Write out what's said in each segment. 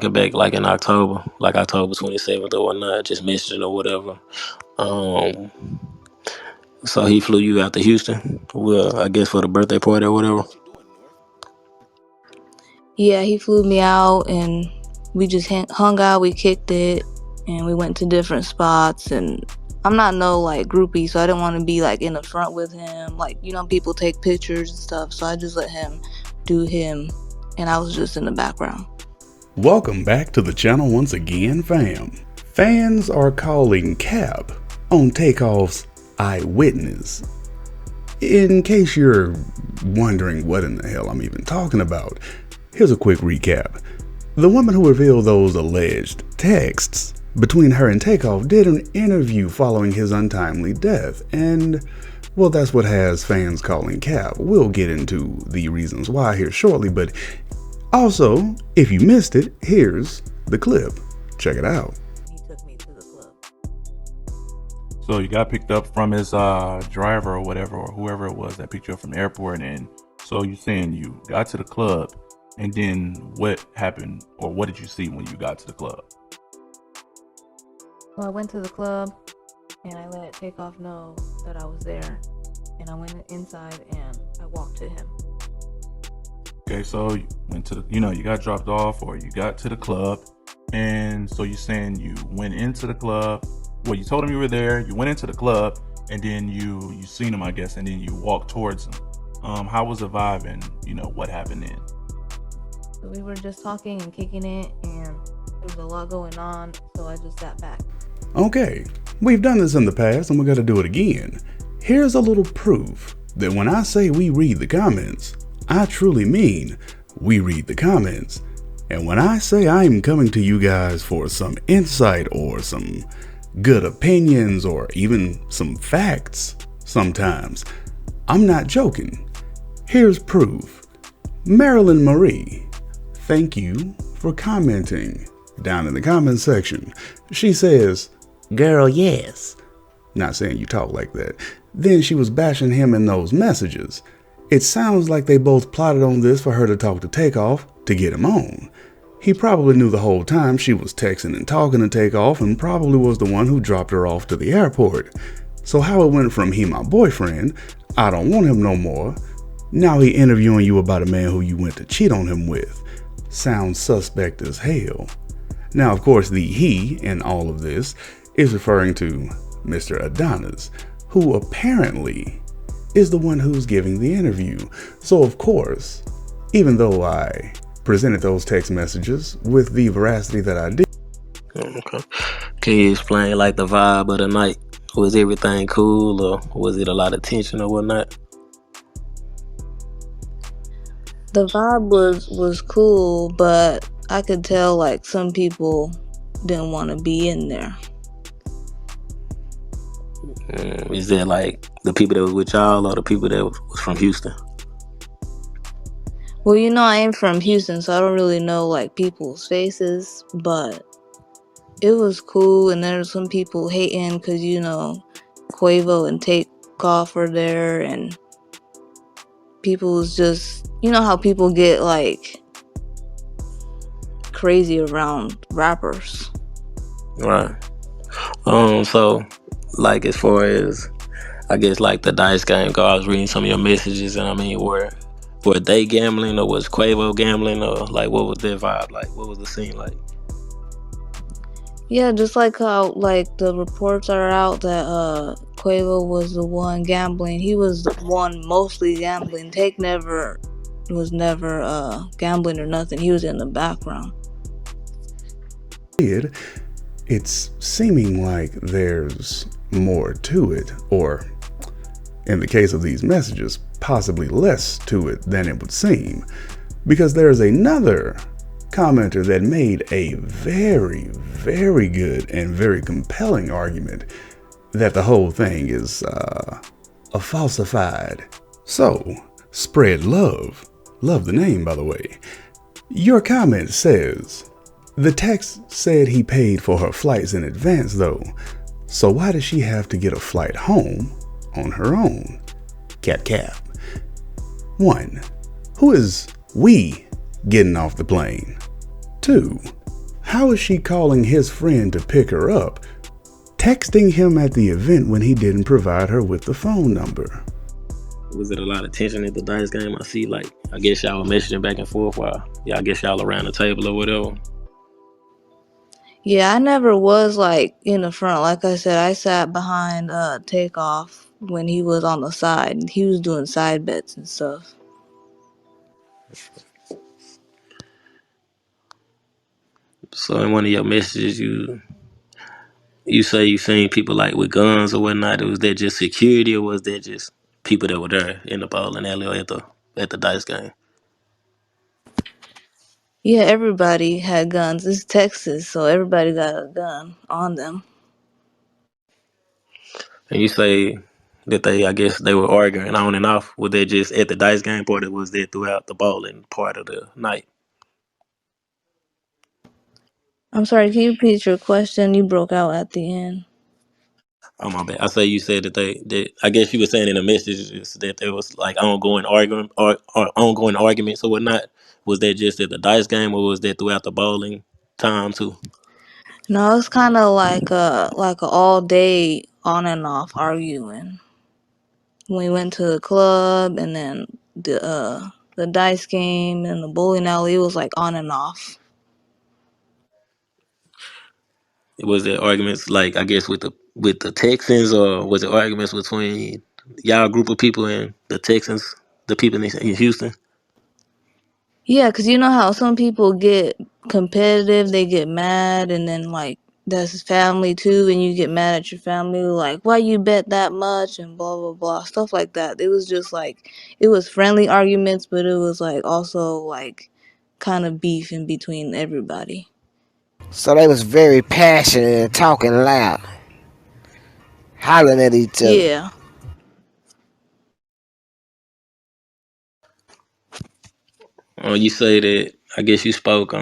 Get back like in October, like October 27th or whatnot, just messaging or whatever. Um, so he flew you out to Houston, well, I guess for the birthday party or whatever. Yeah, he flew me out and we just hung out, we kicked it, and we went to different spots. And I'm not no like groupie, so I didn't want to be like in the front with him. Like, people take pictures and stuff, so I just let him do him, and I was just in the background. Welcome back to the channel once again, fam. Fans are calling Cap on Takeoff's Eyewitness. In case you're wondering what in the hell I'm even talking about, here's a quick recap. The woman who revealed those alleged texts between her and Takeoff did an interview following his untimely death, and well, that's what has fans calling Cap. We'll get into the reasons why here shortly, but also, if you missed it, here's the clip. Check it out. He took me to the club. So you got picked up from his driver or whatever, or whoever it was that picked you up from the airport, and so you saying you got to the club, and then what happened, or what did you see when you got to the club? Well, I went to the club and I let Takeoff know that I was there, and I went inside and I walked to him. Okay, so you went to the, you got dropped off, or you got to the club, and so you're saying you went into the club. Well, you told him you were there, you went into the club, and then you seen him, I guess, and then you walked towards him. How was the vibe, and what happened then? So we were just talking and kicking it, and there was a lot going on, so I just sat back. Okay, we've done this in the past and we're gonna do it again. Here's a little proof that when I say we read the comments, I truly mean we read the comments. And when I say I'm coming to you guys for some insight or some good opinions or even some facts sometimes, I'm not joking. Here's proof. Marilyn Marie, thank you for commenting down in the comment section. She says, "Girl, yes." Not saying you talk like that. Then she was bashing him in those messages. It sounds like they both plotted on this for her to talk to Takeoff to get him on. He probably knew the whole time she was texting and talking to Takeoff, and probably was the one who dropped her off to the airport. So how it went from "he my boyfriend," "I don't want him no more," now he interviewing you about a man who you went to cheat on him with, sounds suspect as hell. Now, of course, the he in all of this is referring to Mr. Adonis, who apparently is the one who's giving the interview. So, of course, even though I presented those text messages with the veracity that I did. Okay. Can you explain like the vibe of the night? Was everything cool, or was it a lot of tension or whatnot? The vibe was cool, but I could tell like some people didn't want to be in there. Is that like the people that was with y'all or the people that was from Houston? Well, I ain't from Houston, so I don't really know like people's faces, but it was cool. And there's some people hating because Quavo and Takeoff were there, and people was just, how people get like crazy around rappers. Right. So like as far as I guess like the dice game go, I was reading some of your messages, and I mean, were they gambling, or was Quavo gambling, or like what was their vibe like? What was the scene like? Yeah, just like how like the reports are out that Quavo was the one gambling. He was the one mostly gambling. Take was never gambling or nothing. He was in the background. It's seeming like there's more to it, or in the case of these messages, possibly less to it than it would seem, because there's another commenter that made a very, very good and very compelling argument that the whole thing is a falsified. So, spread love. Love the name, by the way. Your comment says, the text said he paid for her flights in advance though, so why does she have to get a flight home on her own? Cap. 1. Who is we getting off the plane? 2. How is she calling his friend to pick her up, texting him at the event when he didn't provide her with the phone number? Was it a lot of tension at the dice game? I see, like, I guess y'all were messaging back and forth while, I guess y'all around the table or whatever. Yeah, I never was like in the front. Like I said, I sat behind Takeoff when he was on the side. He was doing side bets and stuff. So in one of your messages, you say you seen people like with guns or whatnot. Was that just security, or was that just people that were there in the bowling alley or at the dice game? Yeah, everybody had guns. It's Texas, so everybody got a gun on them. And you say that I guess they were arguing on and off. Was that just at the dice game part, or was that throughout the bowling part of the night? I'm sorry, can you repeat your question? You broke out at the end. Oh my bad. I say you said that I guess you were saying in the messages that there was like ongoing argument or ongoing arguments or whatnot. Was that just at the dice game, or was that throughout the bowling time too? No, it's kind of like a all day on and off arguing. We went to the club and then the dice game and the bowling alley. It was like on and off. Was there arguments like I guess with the Texans, or was it arguments between y'all group of people and the Texans, the people in Houston? Yeah, 'cause you know how some people get competitive, they get mad, and then like that's family too, and you get mad at your family, like why you bet that much and blah blah blah, stuff like that. It was just like it was friendly arguments, but it was like also like kind of beef in between everybody. So they was very passionate and talking loud, hollering at each other. Yeah. You say that I guess you spoke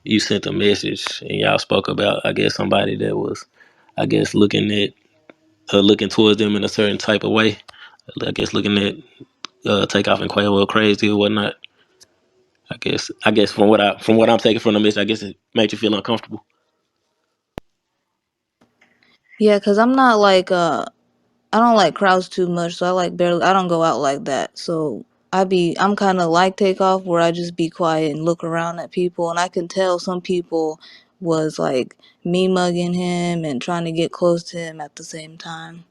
you sent a message and y'all spoke about I guess somebody that was I guess looking towards them in a certain type of way. I guess looking at Takeoff and Quavo crazy or whatnot. I guess from what I'm taking from the message, I guess it made you feel uncomfortable. Yeah, 'cause I'm not like I don't like crowds too much, so I don't go out like that. So I'm kind of like Takeoff, where I just be quiet and look around at people, and I can tell some people was like me mugging him and trying to get close to him at the same time.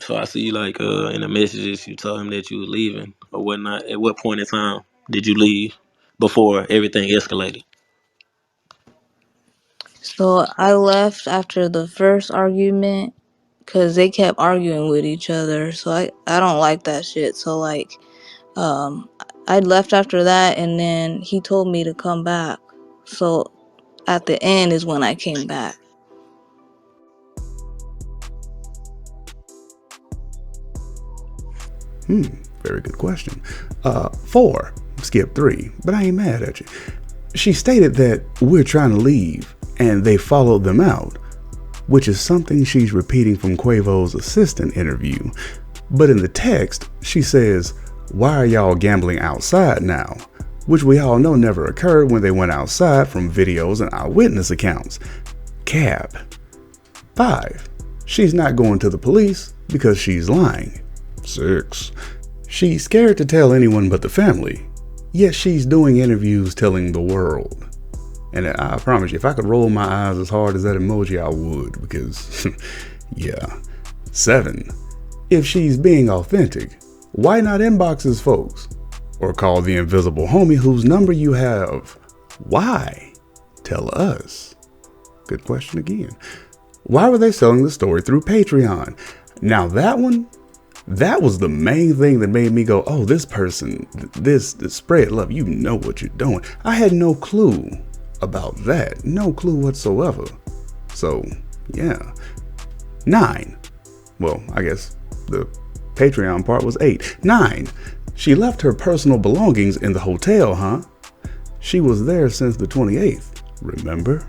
So I see like in the messages you told him that you were leaving or whatnot. At what point in time did you leave before everything escalated? So I left after the first argument because they kept arguing with each other. So I don't like that shit. So like um I left after that, and then he told me to come back. So at the end is when I came back. Very good question. 4, skip 3, but I ain't mad at you. She stated that we're trying to leave and they followed them out, which is something she's repeating from Quavo's assistant interview. But in the text, she says, "Why are y'all gambling outside now?" Which we all know never occurred when they went outside from videos and eyewitness accounts. Cap. 5. She's not going to the police because she's lying. 6. She's scared to tell anyone but the family, yet she's doing interviews telling the world. And I promise you, if I could roll my eyes as hard as that emoji, I would, because, yeah. 7. If she's being authentic, why not inbox his folks? Or call the invisible homie whose number you have? Why? Tell us. Good question again. Why were they selling the story through Patreon? Now that was the main thing that made me go, oh, this person, this spread love, you know what you're doing. I had no clue about that. No clue whatsoever. So, yeah. 9. Well, I guess the Patreon part was 8. 9. She left her personal belongings in the hotel, huh? She was there since the 28th, remember?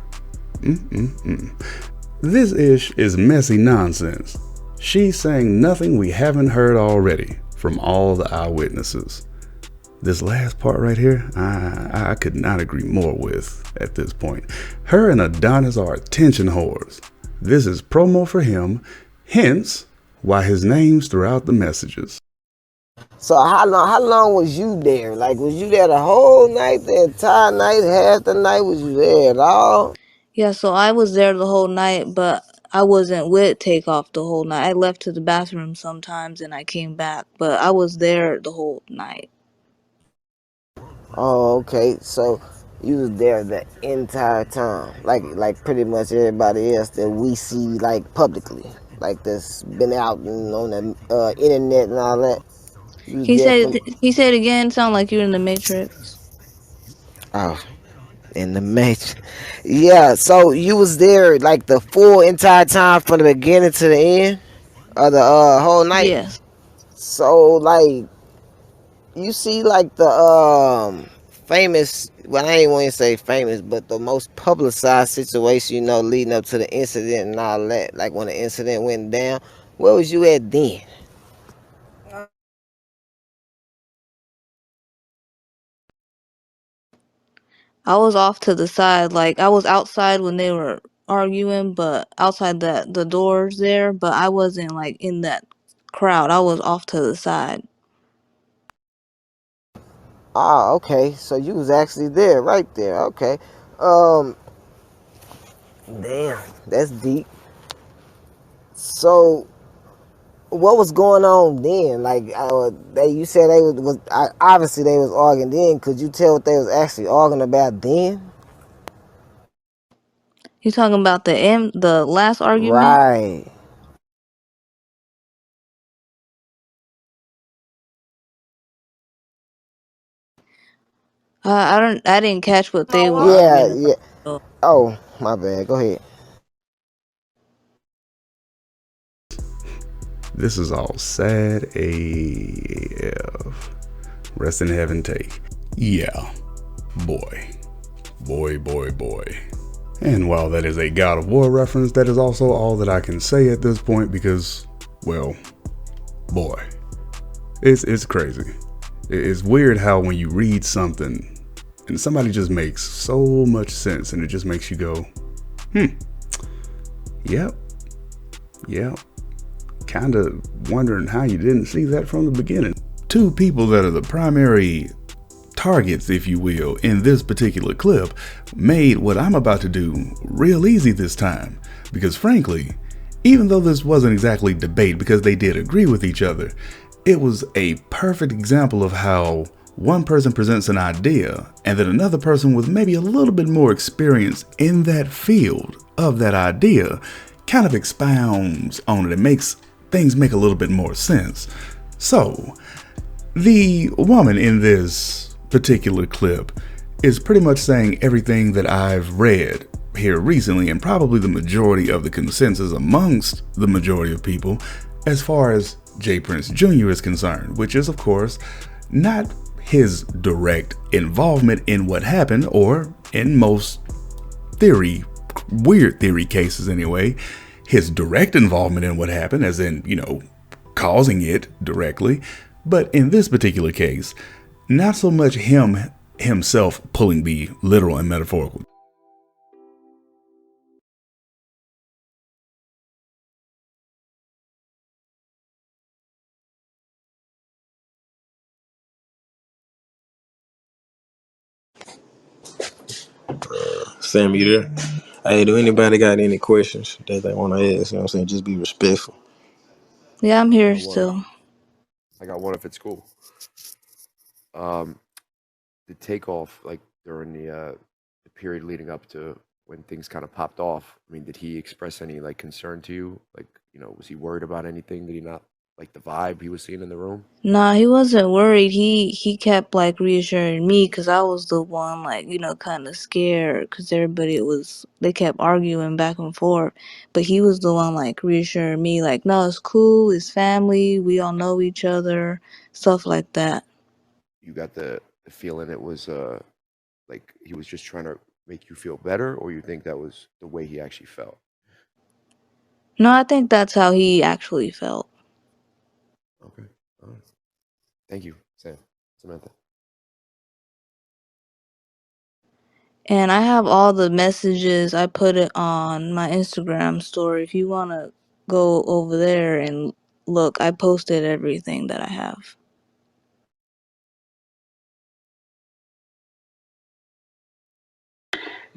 This ish is messy nonsense. She's saying nothing we haven't heard already from all the eyewitnesses. This last part right here, I could not agree more with at this point. Her and Adonis are attention whores. This is promo for him, hence why his name's throughout the messages. So how long was you there? Like, was you there the whole night, the entire night, half the night? Was you there at all? Yeah, so I was there the whole night, but I wasn't with Takeoff the whole night. I left to the bathroom sometimes and I came back, but I was there the whole night. Oh, okay. So you was there the entire time, like pretty much everybody else that we see like publicly, like that's been out and on the internet and all that. You was He there said from he said again, sound like you're in the Matrix. oh in the match. Yeah. So you was there like the full entire time from the beginning to the end of the whole night. Yes. So like you see like the famous, well, I ain't want to say famous, but the most publicized situation, leading up to the incident and all that, like when the incident went down. Where was you at then? I was off to the side, like I was outside when they were arguing, but outside the doors there, but I wasn't like in that crowd. I was off to the side. Ah, okay, so you was actually there, right there. Okay. um Damn, that's deep. So what was going on then? Like, you said they obviously they was arguing then. Could you tell what they was actually arguing about then? You talking about the last argument? Right. I didn't catch what they were Yeah, arguing yeah. about. Oh, my bad. Go ahead. This is all sad AF. Rest in heaven, take. Yeah, boy. Boy, boy, boy. And while that is a God of War reference, that is also all that I can say at this point because, well, boy, it's crazy. It's weird how when you read something and somebody just makes so much sense and it just makes you go, yep, kind of wondering how you didn't see that from the beginning. Two people that are the primary targets, if you will, in this particular clip made what I'm about to do real easy this time. Because frankly, even though this wasn't exactly debate because they did agree with each other, it was a perfect example of how one person presents an idea and then another person with maybe a little bit more experience in that field of that idea kind of expounds on it and makes things make a little bit more sense. So the woman in this particular clip is pretty much saying everything that I've read here recently and probably the majority of the consensus amongst the majority of people as far as J.Prince Jr. is concerned, which is of course not his direct involvement in what happened, or in most weird theory cases anyway, his direct involvement in what happened, as in, causing it directly. But in this particular case, not so much himself pulling the literal and metaphorical. Sam, you there? Hey, do anybody got any questions that they want to ask? You know what I'm saying? Just be respectful. Yeah, I'm I here got one. still. I got one if it's cool. Um, the takeoff, like during the period leading up to when things kind of popped off. I mean, did he express any like concern to you? Like, was he worried about anything? Did he not like the vibe he was seeing in the room? Nah, he wasn't worried. He kept like reassuring me because I was the one like kind of scared because they kept arguing back and forth, but he was the one like reassuring me like, no, it's cool, it's family, we all know each other, stuff like that. You got the feeling it was like he was just trying to make you feel better, or you think that was the way he actually felt? No, I think that's how he actually felt. Okay. All right. Thank you, Sam. Samantha. And I have all the messages. I put it on my Instagram story. If you want to go over there and look, I posted everything that I have.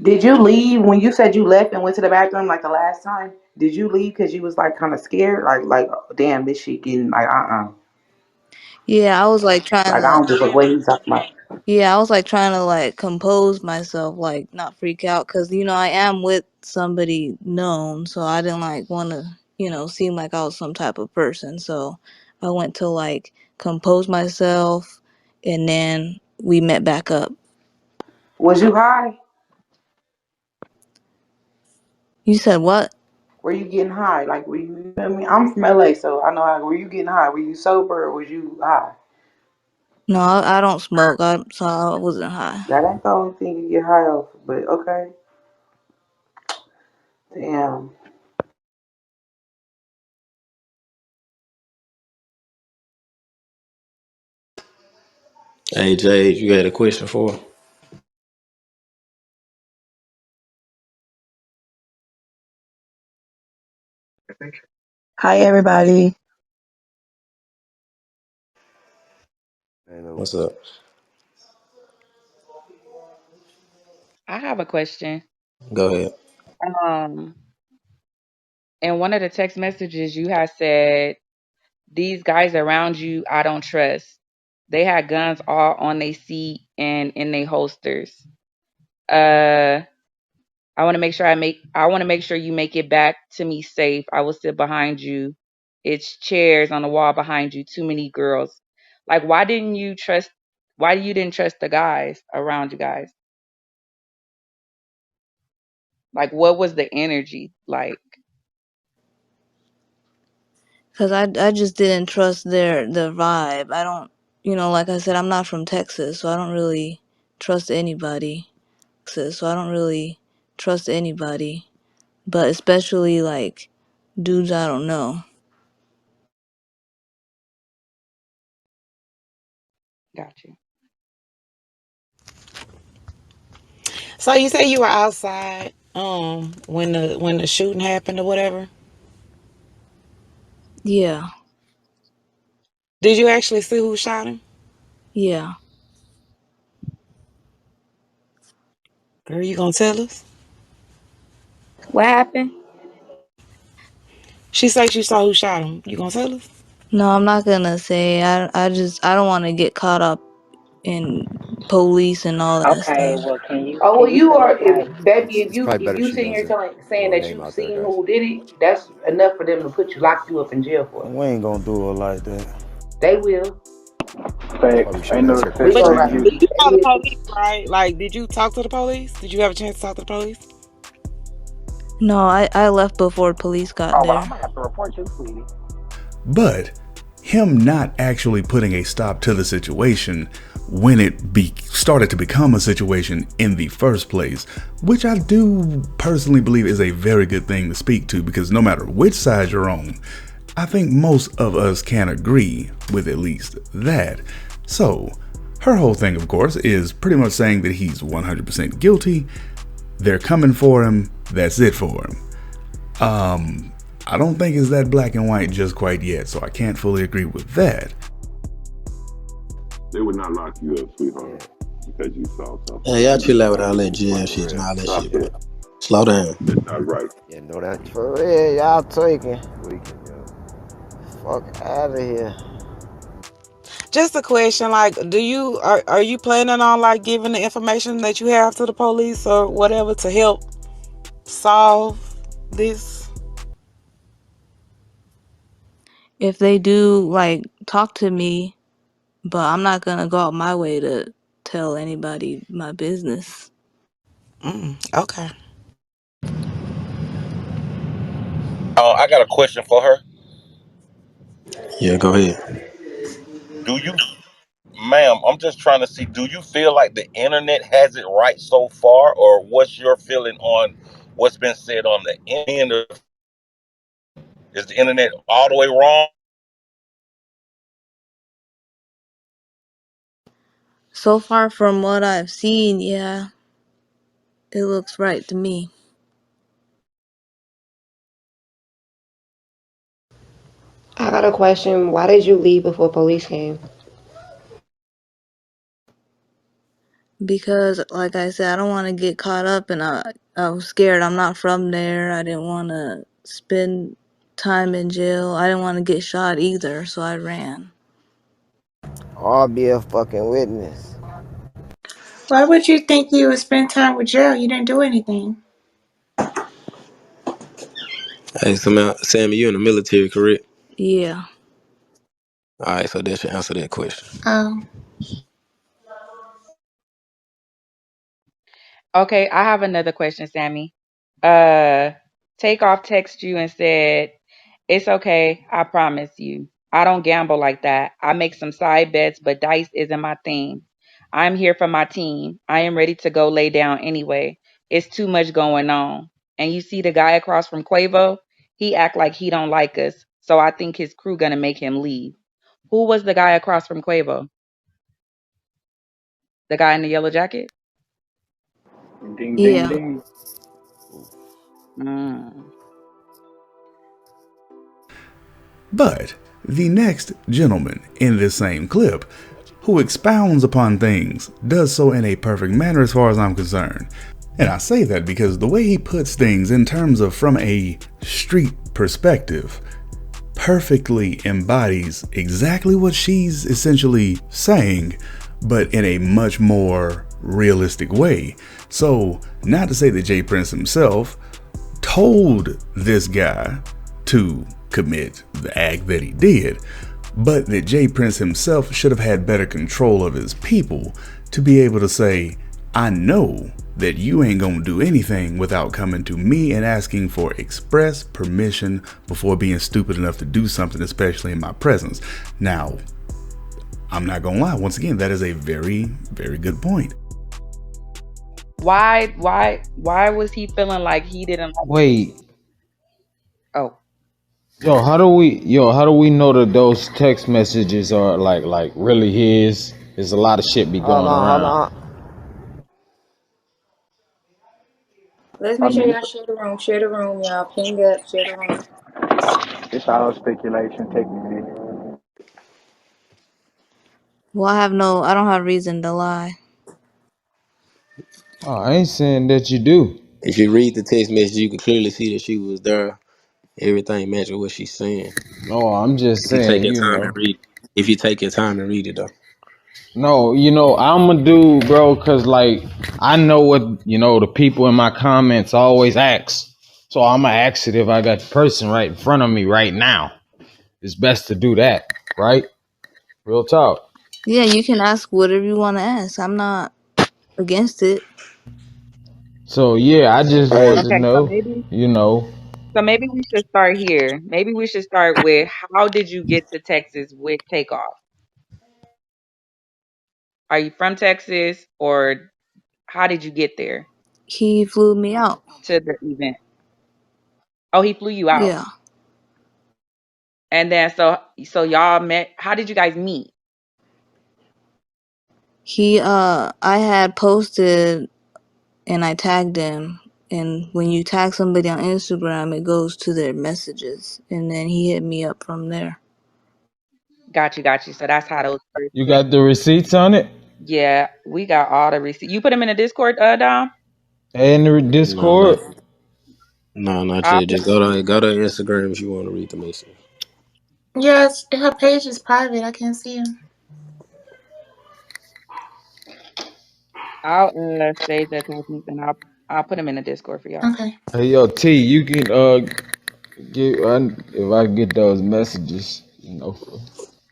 Did you leave when you said you left and went to the bathroom like the last time? Did you leave because you was like kind of scared, like damn, this shit getting like Yeah, I was like trying like I to don't give a what he's talking about. Yeah, I was like trying to like compose myself, like not freak out, cause I am with somebody known, so I didn't like want to, seem like I was some type of person. So I went to like compose myself, and then we met back up. Was you high? You said what? Were you getting high? Like were you feel me? I'm from LA, so I know how. Were you getting high? Were you sober or was you high? No, I don't smoke, so I wasn't high. That ain't the only thing you get high off, but okay. Damn. Hey Jay, you had a question for her? Hi, everybody. Hello. What's up? I have a question. Go ahead. Um, in one of the text messages, you had said, "These guys around you, I don't trust. They had guns all on their seat and in their holsters. Uh, I want to make sure I want to make sure you make it back to me safe. I will sit behind you. It's chairs on the wall behind you. Too many girls. Like, why didn't you trust? Why you didn't trust the guys around you guys? Like, what was the energy like?" Cause I just didn't trust their vibe. I don't, like I said, I'm not from Texas, so I don't really trust anybody. But especially like dudes I don't know. Got you. So you say you were outside when the shooting happened or whatever? Yeah, Did you actually see who shot him? yeah. Girl, you gonna tell us? What happened? She said she saw who shot him. You gonna tell us? No, I'm not gonna say. I don't want to get caught up in police and all that Okay, stuff. well, can you Oh well, can you you tell us are if like baby It's probably if better you she sitting here doesn't saying throw a that name you out there, seen guys. who did it, that's enough for them to lock you up in jail for. We ain't gonna do it like that. They will. That's Facts. why we shouldn't Ain't no answer We defense But go questions you, like being right. that. but used. you They saw the will. police, right? Like, did you talk to the police? Did you have a chance to talk to the police? No, I left before police got Oh, well, I'm there. gonna have to report you, sweetie. But him not actually putting a stop to the situation when it started to become a situation in the first place, which I do personally believe is a very good thing to speak to, because no matter which side you're on, I think most of us can agree with at least that. So her whole thing, of course, is pretty much saying that he's 100% guilty. They're coming for him. That's it for him. I don't think it's that black and white just quite yet, so I can't fully agree with that. They would not lock you up, Yeah, sweetheart, because you saw something. Hey, y'all You just chill out with gotta all that be jail for shit and real. all that stop shit, bro. it. Slow down. That's not right. Yeah, know that. For real, y'all tweaking. Tweaking, yo. Fuck out of here. Just a question, like, are you planning on like giving the information that you have to the police or whatever to help solve this? If they do like talk to me, but I'm not gonna go out my way to tell anybody my business. Okay. I got a question for her. Yeah, go ahead. Do you, ma'am, I'm just trying to see, do you feel like the internet has it right so far, or what's your feeling on what's been said on the end of, is the internet all the way wrong? So far from what I've seen, yeah. It looks right to me. I got a question. Why did you leave before police came? Because, like I said, I don't want to get caught up, and I was scared. I'm not from there. I didn't want to spend time in jail. I didn't want to get shot either, so I ran. I'll be a fucking witness. Why would you think you would spend time with jail? You didn't do anything. Hey, Sammy, you in the military, correct? Yeah. All right, so that should answer that question. Oh. Okay, I have another question, Sammy. Uh, Takeoff texted you and said, "It's okay, I promise you. I don't gamble like that. I make some side bets, but dice isn't my thing. I'm here for my team. I am ready to go lay down anyway. It's too much going on. And you see the guy across from Quavo? He act like he don't like us, so I think his crew gonna make him leave." Who was the guy across from Quavo? The guy in the yellow jacket? Ding, ding, Yeah. ding. Mm. But the next gentleman in this same clip, who expounds upon things, does so in a perfect manner as far as I'm concerned. And I say that because the way he puts things in terms of from a street perspective perfectly embodies exactly what she's essentially saying, but in a much more realistic way. So, not to say that J.Prince himself told this guy to commit the act that he did, but that J.Prince himself should have had better control of his people to be able to say, I know that you ain't gonna do anything without coming to me and asking for express permission before being stupid enough to do something, especially in my presence. Now, I'm not gonna lie, once again, that is a very, very good point. Why was he feeling like he didn't like? Wait, Oh, how do we know that those text messages are like really his? There's a lot of shit be Hold going on, hold around. on. Let's I make sure mean, y'all share the room, y'all. Ping up, share the room. it's all speculation, technically. Well, I don't have reason to lie. Oh, I ain't saying that you do. If you read the text message, you can clearly see that she was there. Everything matches what she's saying. No, I'm just If you take saying, your time and read, if you take your time and read it, though. No, I'm a dude, bro, cause like I know what the people in my comments always ask. So I'ma ask it if I got the person right in front of me right now. It's best to do that, right? Real talk. Yeah, you can ask whatever you want to ask. I'm not against it. So yeah, I just want to okay. So know, maybe you know, we should start here. Maybe we should start with, how did you get to Texas with Takeoff? Are you from Texas, or how did you get there He flew me out. to the event? Oh, he flew you out, Yeah. and then so y'all met. How did you guys meet? I had posted and I tagged him. And when you tag somebody on Instagram, it goes to their messages. And then he hit me up from there. Got you. So that's how those first. you got the receipts on it Yeah, we got all the receipts. You put them in the Discord, Dom. and the No, not Discord. no, not I'll yet. put. Just go to Instagram if you want to read the message. Yes, her page is private. I can't see him. I'll save the attachments, and I'll put them in the Discord for y'all. Okay. Hey yo, T, you can get if I get those messages, for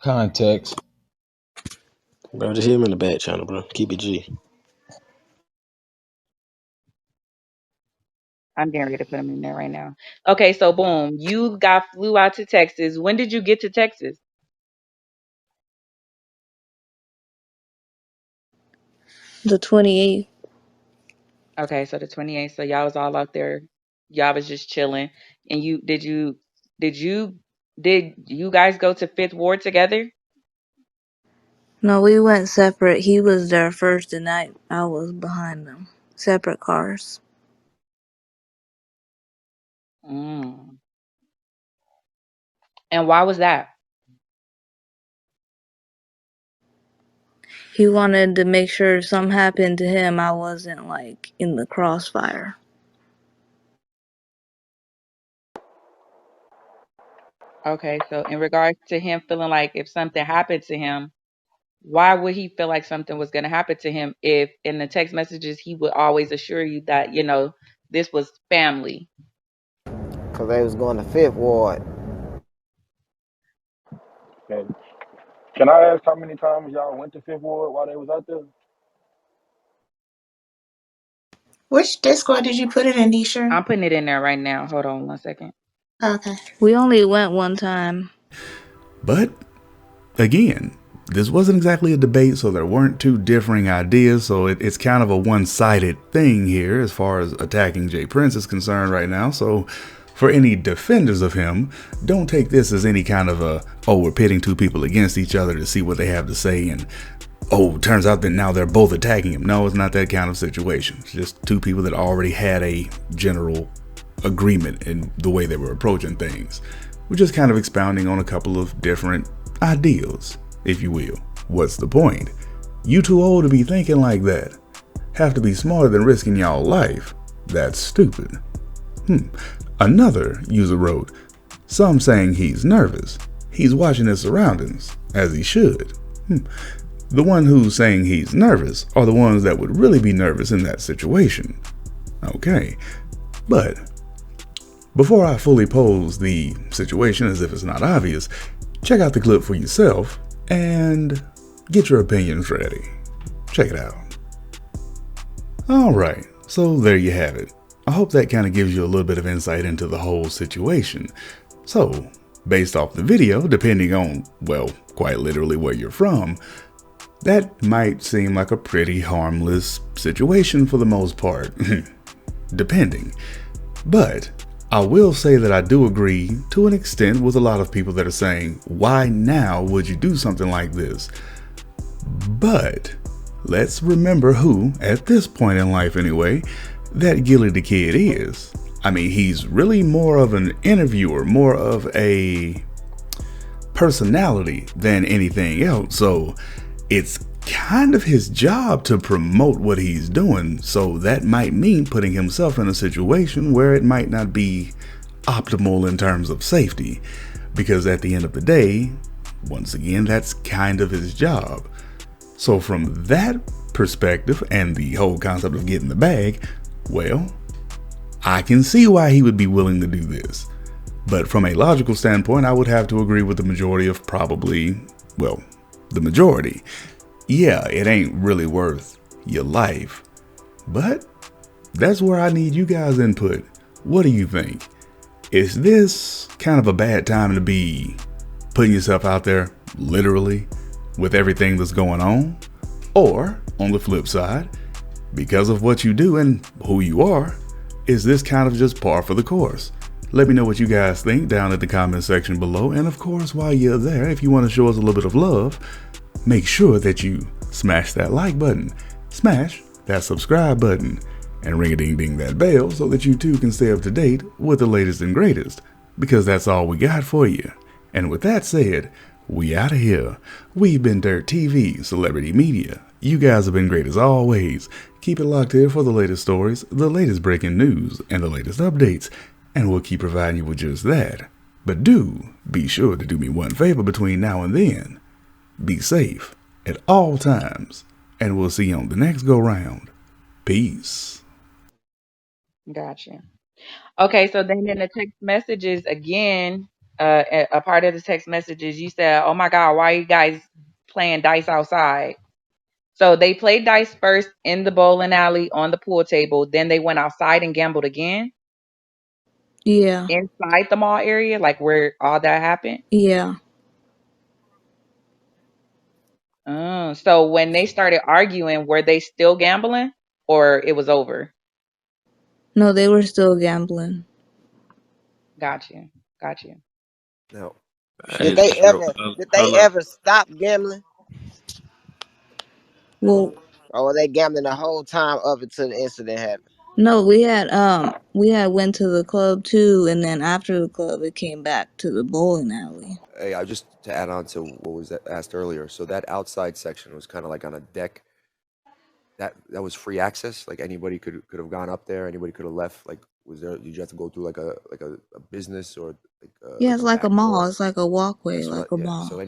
context. Bro, just hit him in the back channel, bro. Keep it G. I'm getting ready to put them in there right now. Okay, so boom, you got flew out to Texas. When did you get to Texas? The 28th. Okay, so the 28th. So y'all was all out there. Y'all was just chilling. And did you did you guys go to Fifth Ward together? No, we went separate. He was there first and I was behind him. separate cars. Mm. And why was that? He wanted to make sure if something happened to him, I wasn't like in the crossfire. Okay, so in regards to him feeling like if something happened to him, why would he feel like something was going to happen to him if in the text messages he would always assure you that, this was family? Cause they was going to Fifth Ward. Okay. Can I ask how many times y'all went to Fifth Ward while they was out there? Which Discord did you put it in, Nisha? I'm putting it in there right now. Hold on 1 second. Okay. We only went one time. But again, this wasn't exactly a debate, so there weren't two differing ideas, so it's kind of a one-sided thing here as far as attacking J.Prince is concerned right now. So for any defenders of him, don't take this as any kind of we're pitting two people against each other to see what they have to say, and turns out that now they're both attacking him. No, it's not that kind of situation. It's just two people that already had a general agreement in the way they were approaching things. We're just kind of expounding on a couple of different ideals, if you will. What's the point? You too old to be thinking like that. Have to be smarter than risking y'all life. That's stupid. Another user wrote, some saying he's nervous. He's watching his surroundings, as he should. The one who's saying he's nervous are the ones that would really be nervous in that situation. Okay, but before I fully pose the situation as if it's not obvious, check out the clip for yourself and get your opinions ready. Check it out. Alright, so there you have it. I hope that kind of gives you a little bit of insight into the whole situation. So, based off the video, depending on, well, quite literally where you're from, that might seem like a pretty harmless situation for the most part, depending. But I will say that I do agree to an extent with a lot of people that are saying, why now would you do something like this? But let's remember who, at this point in life anyway, that Gilly the Kid is. I mean, he's really more of an interviewer, more of a personality than anything else. So it's kind of his job to promote what he's doing, so that might mean putting himself in a situation where it might not be optimal in terms of safety, because at the end of the day, once again, that's kind of his job. So from that perspective and the whole concept of getting the bag, well, I can see why he would be willing to do this. But from a logical standpoint, I would have to agree with the majority of probably, well, the majority. Yeah, it ain't really worth your life. But that's where I need you guys' input. What do you think? Is this kind of a bad time to be putting yourself out there, literally, with everything that's going on? Or, on the flip side, because of what you do and who you are, is this kind of just par for the course? Let me know what you guys think down in the comment section below. And of course, while you're there, if you want to show us a little bit of love, make sure that you smash that like button, smash that subscribe button, and ring-a-ding-ding that bell so that you too can stay up to date with the latest and greatest, because that's all we got for you. And with that said, we out of here. We've been Dirt TV, Celebrity Media. You guys have been great as always. Keep it locked here for the latest stories, the latest breaking news, and the latest updates, and we'll keep providing you with just that. But do be sure to do me one favor between now and then. Be safe at all times, and we'll see you on the next go round. Peace. Gotcha. Okay, so then in the text messages again, a part of the text messages, you said, "Oh my God, why are you guys playing dice outside?" So they played dice first in the bowling alley on the pool table. Then they went outside and gambled again Yeah, inside the mall area, like where all that happened. yeah. Oh, so when they started arguing, were they still gambling or it was over? No, they were still gambling. Got you. Got you. Now, Did Hey, should they so, ever? Did they hold up. ever stop gambling? Well, Or were they gambling the whole time up until the incident happened? No, we had went to the club too, and then after the club, it came back to the bowling alley. Hey, I just to add on to what was asked earlier. So that outside section was kind of like on a deck. That was free access. Like anybody could have gone up there. Anybody could have left. Like was there? Did you have to go through like a business or Yeah, like it's a like a back mall. door? It's like a walkway, That's what. like a Yeah. mall. So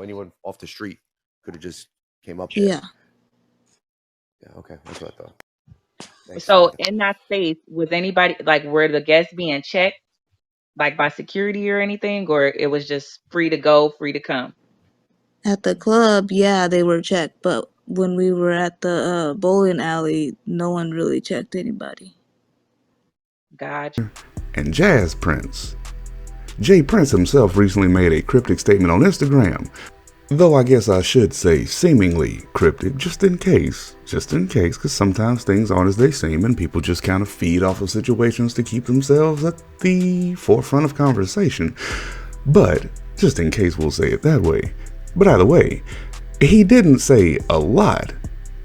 anyone off the street could have just came up there. Yeah. Yeah. Okay. That's what I thought. Thanks. So in that space, was anybody like were the guests being checked like by security or anything, or it was just free to go, free to come? At the club, yeah, they were checked, but when we were at the bowling alley, no one really checked anybody. Gotcha. And J.Prince. J.Prince himself recently made a cryptic statement on Instagram. Though I guess I should say seemingly cryptic, just in case, because sometimes things aren't as they seem and people just kind of feed off of situations to keep themselves at the forefront of conversation. But, just in case we'll say it that way. But either way, he didn't say a lot,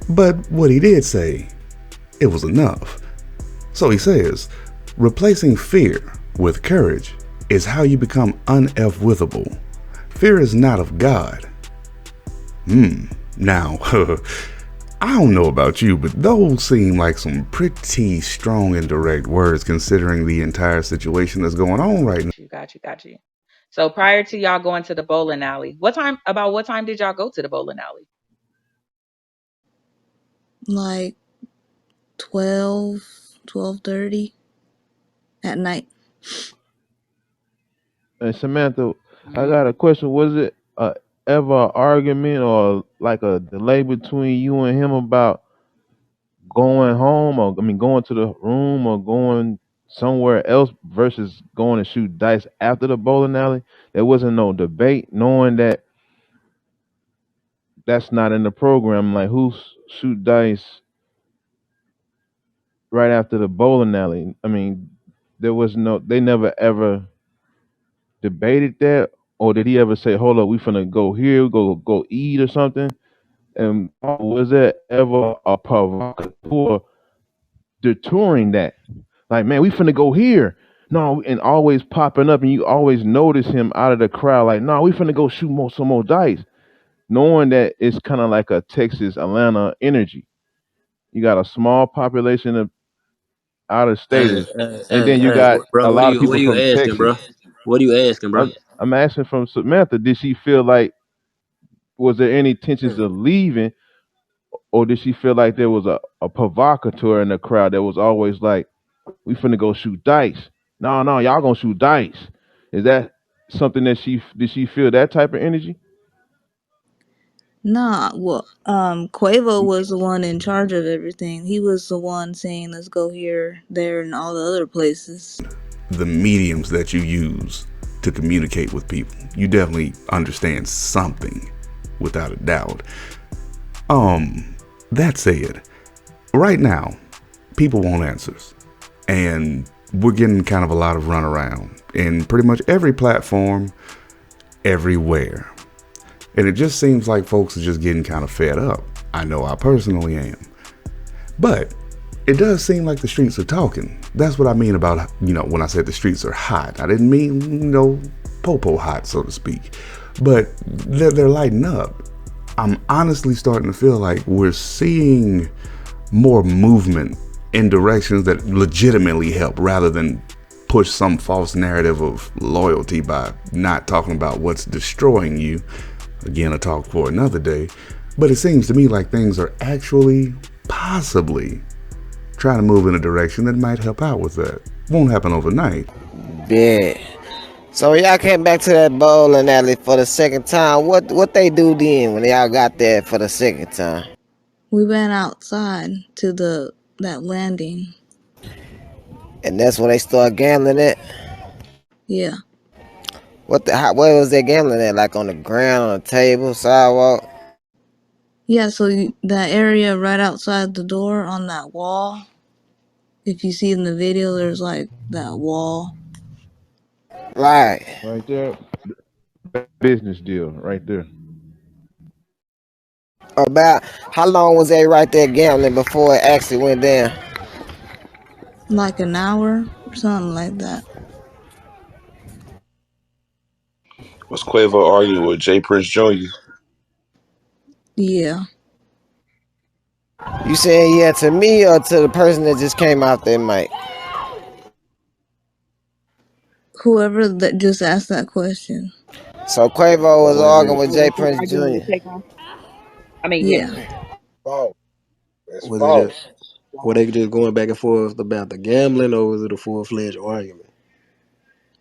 but what he did say, it was enough. So he says, replacing fear with courage is how you become un-F-withable. Fear is not of God. Now, I don't know about you, but those seem like some pretty strong and direct words considering the entire situation that's going on right now. Got you. So prior to y'all going to the bowling alley, what time did y'all go to the bowling alley? Like 12:30 at night. And Samantha, I got a question. Was it ever an argument or like a delay between you and him about going home, or I mean, going to the room or going somewhere else versus going to shoot dice after the bowling alley? There wasn't no debate, knowing that that's not in the program. Like, who shoot dice right after the bowling alley? I mean, there was no. They never ever debated that, or did he ever say, "Hold up, we finna go here, go eat or something"? And was there ever a provocateur detouring that? Like, man, we finna go here. No, and always popping up, and you always notice him out of the crowd. Like, no, we finna go shoot some more dice, knowing that it's kind of like a Texas Atlanta energy. You got a small population of out of Hey, staters, hey, and hey, then you hey, got bro, a what are lot of you people what are you from asking, Texas. bro? What are you asking, bro? I'm asking from Samantha, did she feel like, was there any tensions of leaving, or did she feel like there was a provocateur in the crowd that was always like, we finna go shoot dice? No, y'all gonna shoot dice. Is that something that did she feel that type of energy? Nah, well, Quavo was the one in charge of everything. He was the one saying, let's go here, there, and all the other places. The mediums that you use to communicate with people, you definitely understand something, without a doubt. That said, right now, people want answers. And we're getting kind of a lot of runaround in pretty much every platform, everywhere. And it just seems like folks are just getting kind of fed up. I know I personally am. But it does seem like the streets are talking. That's what I mean about, when I said the streets are hot. I didn't mean, popo hot, so to speak. But they're lighting up. I'm honestly starting to feel like we're seeing more movement in directions that legitimately help, rather than push some false narrative of loyalty by not talking about what's destroying you. Again, a talk for another day. But it seems to me like things are actually possibly trying to move in a direction that might help out with that. Won't happen overnight. Yeah. So y'all came back to that bowling alley for the second time. What they do then when y'all got there for the second time? We went outside to that landing. And that's when they start gambling at? Yeah. Where was they gambling at? Like on the ground, on the table, sidewalk? Yeah, so that area right outside the door on that wall, if you see in the video, there's like that wall. Right. Right there, business deal right there. About how long was they right there gambling before it actually went down? Like an hour or something like that. Was Quavo arguing with J.Prince Jr.? Yeah. You saying yeah to me or to the person that just came out there, mic? Whoever that just asked that question. So Quavo was Was arguing it with Oh, J. was he Prince arguing Jr. with Takeoff? I mean, yeah. Yeah. False. That's was it just false. were they just going back and forth about the gambling, or was it a full fledged argument?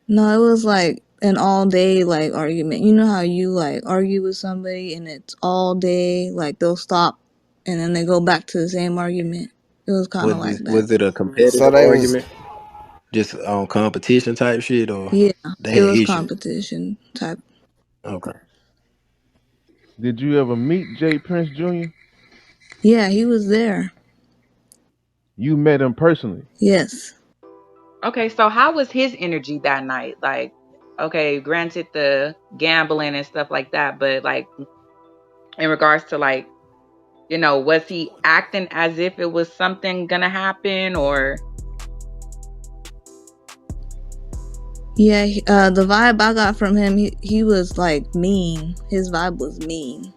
No, it was like an all day like argument. You know how you like argue with somebody and it's all day, like they'll stop and then they go back to the same argument. It was kind of like that. Was it a So competitive they was argument, just on competition type shit, or Yeah, they it had was issues? competition type. Okay. Did you ever meet J. Prince Jr.? Yeah, he was there. You met him personally. Yes. Okay, so how was his energy that night? Like, okay, granted the gambling and stuff like that, but like in regards to like, was he acting as if it was something gonna happen or Yeah, the vibe I got from him, he was like mean. His vibe was mean.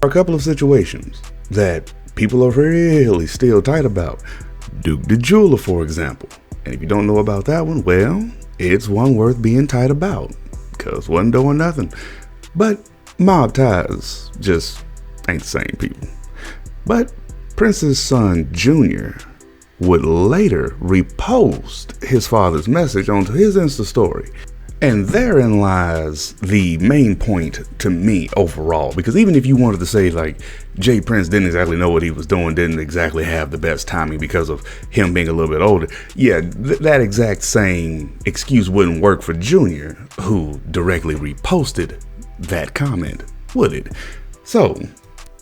Are a couple of situations that people are really still tight about. Duke the Jeweler, for example. And if you don't know about that one, well, it's one worth being tight about. Cause wasn't doing nothing. But mob ties just ain't the same people. But Prince's son, Junior, would later repost his father's message onto his Insta story. And therein lies the main point to me overall, because even if you wanted to say like J.Prince didn't exactly know what he was doing, didn't exactly have the best timing because of him being a little bit older, yeah, that exact same excuse wouldn't work for Junior, who directly reposted that comment, would it? So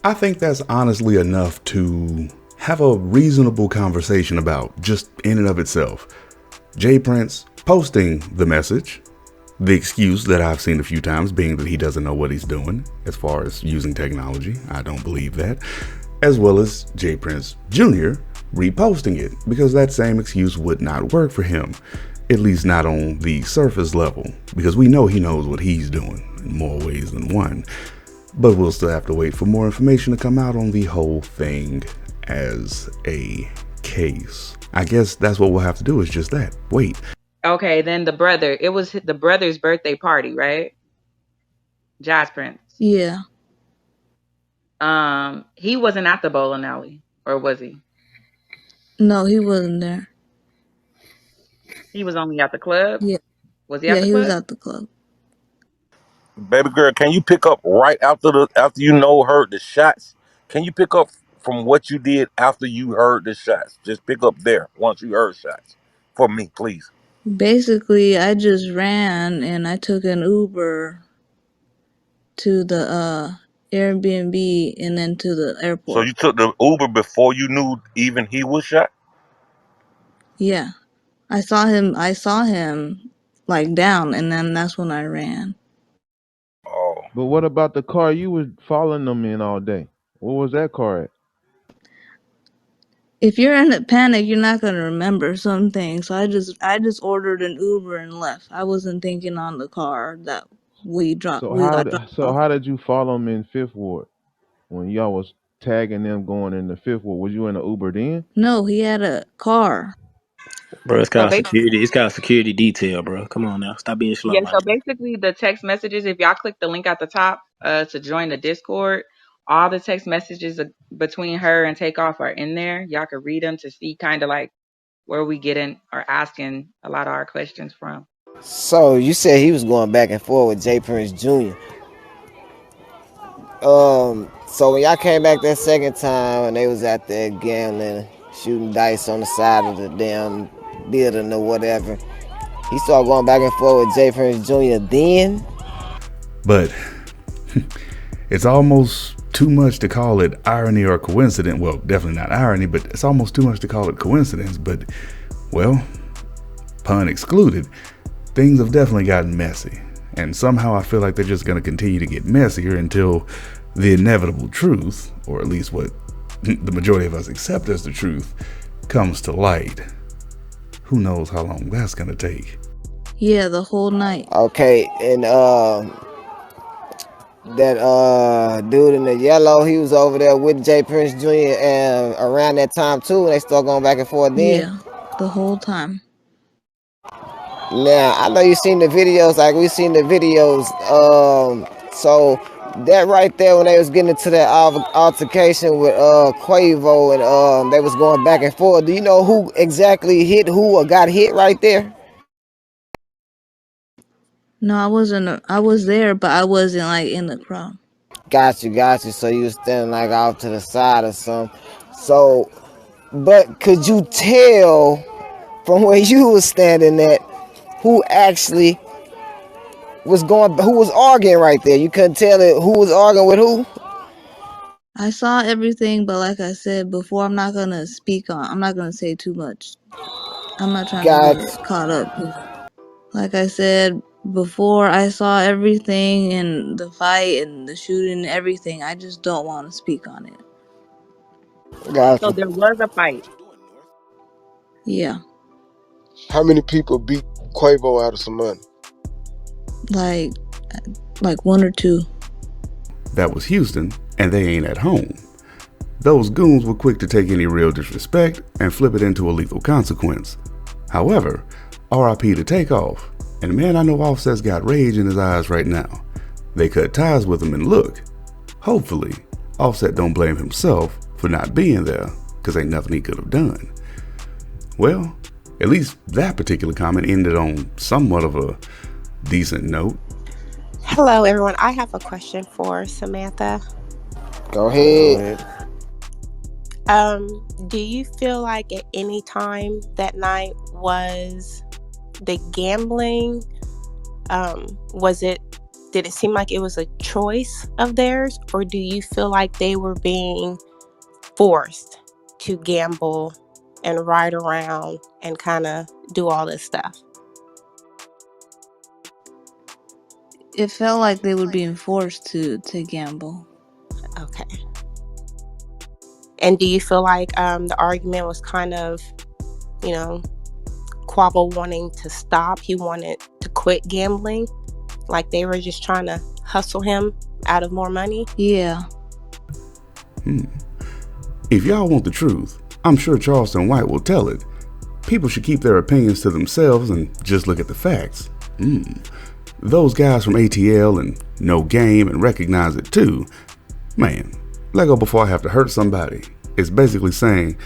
I think that's honestly enough to have a reasonable conversation about, just in and of itself. J.Prince posting the message, the excuse that I've seen a few times being that he doesn't know what he's doing as far as using technology. I don't believe that. As well as J.Prince Jr. reposting it, because that same excuse would not work for him, at least not on the surface level, because we know he knows what he's doing in more ways than one. But we'll still have to wait for more information to come out on the whole thing as a case. I guess that's what we'll have to do, is just that. Wait. okay, then it was the brother's birthday party, right? J.Prince. Yeah. He wasn't at the bowling alley, or was he? No, he wasn't there. He was only at the club. Yeah. Was he at Yeah, the he was club? at the club. Baby girl, can you pick up right after you heard the shots? Can you pick up from what you did after you heard the shots? Just pick up there once you heard shots for me, please. Basically, I just ran and I took an Uber to the Airbnb and then to the So airport. you took the Uber before you knew even he was shot? Yeah. I saw him like down and then that's when I ran. Oh, But what about the car you was following them in all day? What was that car at? If you're in a panic, you're not gonna remember some things. So I just ordered an Uber and left. I wasn't thinking on the car that we got dropped So off. how did you follow them in Fifth Ward when y'all was tagging them going in the Fifth Ward? Was you in the Uber then? No, he had a car. Bro, it's So called security. It's called security detail, bro. Come on now, stop being slow, yeah, man. so basically the text messages, if y'all click the link at the top to join the Discord, all the text messages between her and Takeoff are in there. Y'all can read them to see kind of like where we getting or asking a lot of our questions from. So you said he was going back and forth with J. Prince Jr. So when y'all came back that second time and they was out there gambling, shooting dice on the side of the damn building or whatever, he started going back and forth with J. Prince Jr. then. But it's almost too much to call it irony or coincidence. Well, definitely not irony, but it's almost too much to call it coincidence. But, well, pun excluded, things have definitely gotten messy. And somehow I feel like they're just going to continue to get messier until the inevitable truth, or at least what the majority of us accept as the truth, comes to light. Who knows how long that's gonna take? Yeah, the whole night. Okay, and that dude in the yellow, he was over there with J.Prince Jr. and around that time too, and they still going back and forth then. Yeah, the whole time. Now I know you seen the videos, like we seen the videos. So that right there, when they was getting into that altercation with Quavo, and they was going back and forth. Do you know who exactly hit who or got hit right there? No, I wasn't. I was there, but I wasn't like in the crowd. Got you. So you was standing like off to the side or something. So, but could you tell from where you was standing at who actually who was arguing right there? You couldn't tell it who was arguing with who? I saw everything, but like I said before, I'm not gonna say too much. I'm not trying to Got get caught up. Like I said before, I saw everything in the fight and the shooting and everything. I just don't want to speak on it. got So you. there was a fight. Yeah, How many people beat Quavo out of some money? like one or two. That was Houston, and they ain't at home. Those goons were quick to take any real disrespect and flip it into a lethal consequence. However, RIP to Takeoff, and man, I know Offset's got rage in his eyes right now. They cut ties with him, and look, hopefully, Offset don't blame himself for not being there, cause ain't nothing he could have done. Well, at least that particular comment ended on somewhat of a decent note. Hello, everyone. I have a question for Samantha. Go ahead. Do you feel like at any time that night was the gambling? Did it seem like it was a choice of theirs, or do you feel like they were being forced to gamble and ride around and kind of do all this stuff? It felt like they were being forced to gamble. Okay. And do you feel like the argument was kind of, Quavo wanting to stop? He wanted to quit gambling? Like they were just trying to hustle him out of more money? Yeah. If y'all want the truth, I'm sure Charleston White will tell it. People should keep their opinions to themselves and just look at the facts. Those guys from ATL and No Game and Recognize It too. Man, let go before I have to hurt somebody. It's basically saying,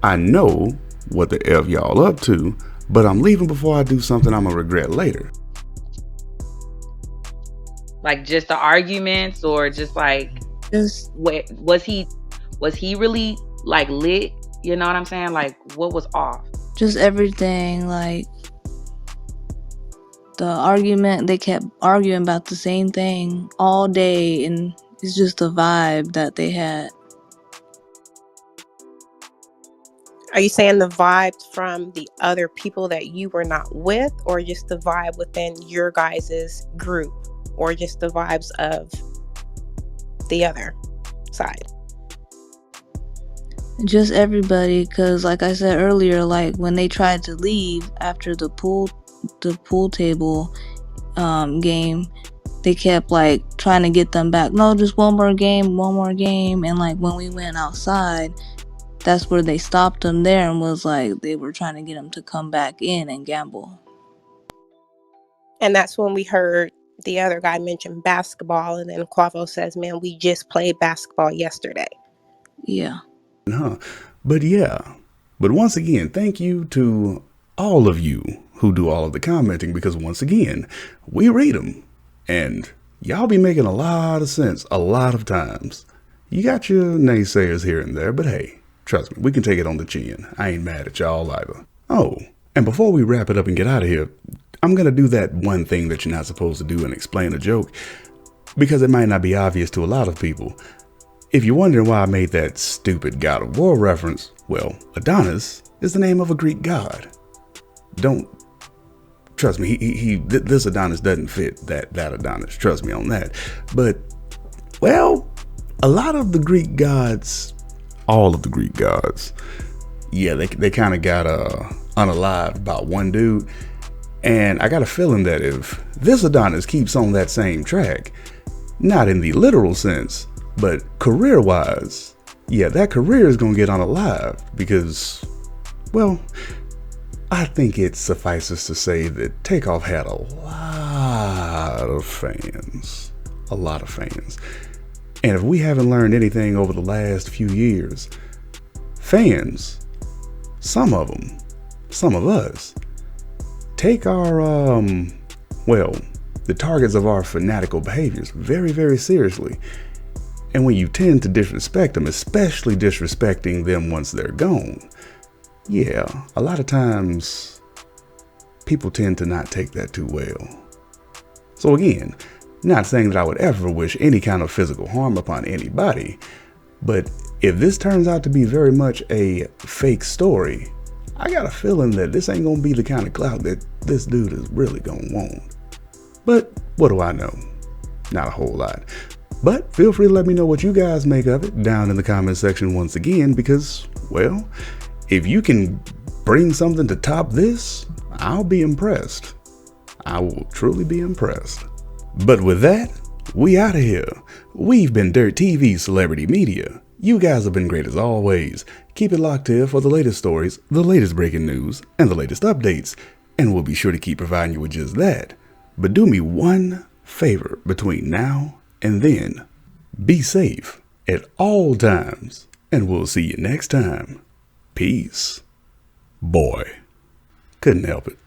I know what the F y'all up to, but I'm leaving before I do something I'm gonna regret later. Like just the arguments, or just like, was he really like lit? You know what I'm saying? Like what was off? Just everything, like the argument, they kept arguing about the same thing all day, and it's just the vibe that they had. Are you saying the vibes from the other people that you were not with, or just the vibe within your guys' group, or just the vibes of the other side? Just everybody, because like I said earlier, like when they tried to leave after the pool table game, they kept like trying to get them back. No, just one more game. And like when we went outside, that's where they stopped them there and was like, they were trying to get them to come back in and gamble. And that's when we heard the other guy mention basketball, and then Quavo says, man, we just played basketball yesterday. Yeah. But once again, thank you to all of you who do all of the commenting, because once again, we read them, and y'all be making a lot of sense a lot of times. You got your naysayers here and there, but hey, trust me, we can take it on the chin. I ain't mad at y'all either. Oh, and before we wrap it up and get out of here, I'm gonna do that one thing that you're not supposed to do and explain a joke, because it might not be obvious to a lot of people. If you're wondering why I made that stupid God of War reference, well, Adonis is the name of a Greek god. Don't trust me, this Adonis doesn't fit that Adonis. Trust me on that. But, well, a lot of the Greek gods, all of the Greek gods, yeah, they kind of got unalived by one dude. And I got a feeling that if this Adonis keeps on that same track, not in the literal sense, but career-wise, yeah, that career is going to get unalived because, well, I think it suffices to say that Takeoff had a lot of fans. A lot of fans. And if we haven't learned anything over the last few years, fans, some of them, some of us, take our, well, the targets of our fanatical behaviors very, very seriously. And when you tend to disrespect them, especially disrespecting them once they're gone, yeah, a lot of times people tend to not take that too well. So again, not saying that I would ever wish any kind of physical harm upon anybody, but if this turns out to be very much a fake story, I got a feeling that this ain't gonna be the kind of clout that this dude is really gonna want. But what do I know? Not a whole lot. But feel free to let me know what you guys make of it down in the comment section once again, because, well, if you can bring something to top this, I'll be impressed. I will truly be impressed. But with that, we out of here. We've been Dirt TV Celebrity Media. You guys have been great as always. Keep it locked here for the latest stories, the latest breaking news, and the latest updates. And we'll be sure to keep providing you with just that. But do me one favor between now and then. Be safe at all times. And we'll see you next time. Peace. Boy, couldn't help it.